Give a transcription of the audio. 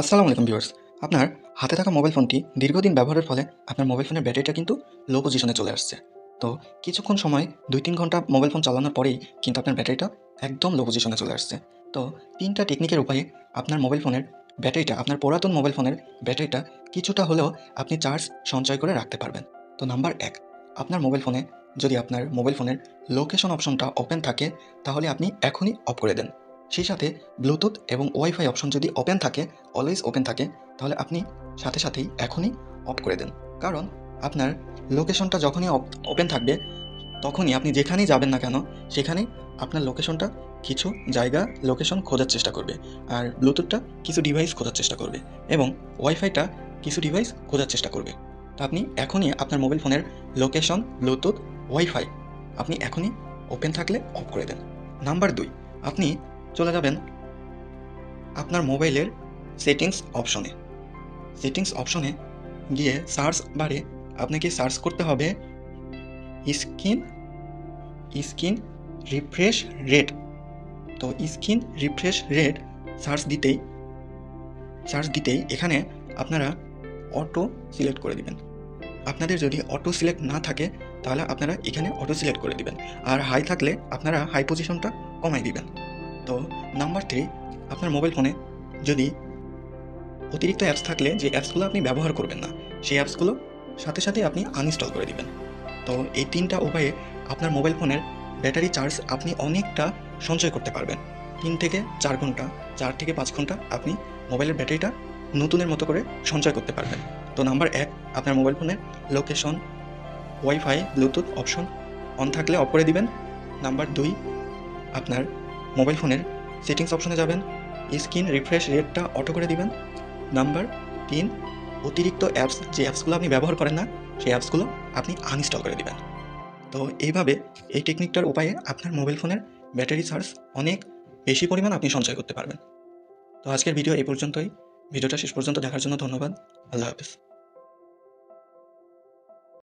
আসসালামু আলাইকুম ভিউয়ার্স। আপনার হাতে থাকা মোবাইল ফোনটি দীর্ঘদিন ব্যবহারের ফলে আপনার মোবাইল ফোনের ব্যাটারিটা কিন্তু লো পজিশনে চলে আসছে। তো কিছুক্ষণ সময় ২-৩ ঘন্টা মোবাইল ফোন চালানোর পরেই কিন্তু আপনার ব্যাটারিটা একদম লো পজিশনে চলে আসছে। তো ৩টা টেকনিকের উপায়ে আপনার মোবাইল ফোনের ব্যাটারিটা, আপনার পুরাতন মোবাইল ফোনের ব্যাটারিটা কিছুটা হলেও আপনি চার্জ সঞ্চয় করে রাখতে পারবেন। তো নাম্বার ১, আপনার মোবাইল ফোনে যদি আপনার মোবাইল ফোনের লোকেশন অপশনটা ওপেন থাকে তাহলে আপনি এখনই অফ করে দেন। সেই সাথে ব্লুটুথ এবং ওয়াইফাই অপশন যদি ওপেন থাকে, অলওয়েজ ওপেন থাকে, তাহলে আপনি সাথে সাথেই এখনই অফ করে দেন। কারণ আপনার লোকেশনটা যখনই ওপেন থাকবে তখনই আপনি যেখানেই যাবেন না কেন সেখানেই আপনার লোকেশনটা কিছু জায়গা লোকেশন খোঁজার চেষ্টা করবে, আর ব্লুটুথটা কিছু ডিভাইস খোঁজার চেষ্টা করবে এবং ওয়াইফাইটা কিছু ডিভাইস খোঁজার চেষ্টা করবে। তো আপনি এখনই আপনার মোবাইল ফোনের লোকেশন, ব্লুটুথ, ওয়াইফাই আপনি এখনই ওপেন থাকলে অফ করে দেন। নাম্বার ২, আপনি চলে যাবেন আপনার মোবাইলের সেটিংস অপশনে। সেটিংস অপশনে গিয়ে সার্চ বারে আপনাকে সার্চ করতে হবে স্ক্রিন স্ক্রিন রিফ্রেশ রেট। তো স্ক্রিন রিফ্রেশ রেট সার্চ দিতেই এখানে আপনারা অটো সিলেক্ট করে দিবেন। আপনাদের যদি অটো সিলেক্ট না থাকে তাহলে আপনারা এখানে অটো সিলেক্ট করে দিবেন, আর হাই থাকলে আপনারা হাই পজিশনটা কমাই দিবেন। তো নাম্বার ৩, আপনার মোবাইল ফোনে যদি অতিরিক্ত অ্যাপস থাকলে যে অ্যাপসগুলো আপনি ব্যবহার করবেন না, সেই অ্যাপসগুলো সাথে সাথেই আপনি আনইনস্টল করে দিবেন। তো এই ৩টা উপায়ে আপনার মোবাইল ফোনের ব্যাটারি চার্জ আপনি অনেকটা সঞ্চয় করতে পারবেন। ৩ থেকে ৪ ঘন্টা, ৪ থেকে ৫ ঘন্টা আপনি মোবাইলের ব্যাটারিটা নতুনের মতো করে সঞ্চয় করতে পারবেন। তো নাম্বার ১, আপনার মোবাইল ফোনের location, wifi, Bluetooth option on থাকলে অফ করে দিবেন। নাম্বার ২, আপনার মোবাইল ফোনের সেটিংস অপশনে যাবেন, স্ক্রিন রিফ্রেশ রেটটা অটো করে দিবেন। নাম্বার ৩, অতিরিক্ত অ্যাপস, যে অ্যাপসগুলো আপনি ব্যবহার করেন না সেই অ্যাপসগুলো আপনি আনইনস্টল করে দিবেন। তো এইভাবে এই টেকনিকটার উপায়ে আপনার মোবাইল ফোনের ব্যাটারি চার্জ অনেক বেশি পরিমাণ আপনি সঞ্চয় করতে পারবেন। তো আজকের ভিডিও এই পর্যন্তই। ভিডিওটা শেষ পর্যন্ত দেখার জন্য ধন্যবাদ। আল্লাহ হাফেজ।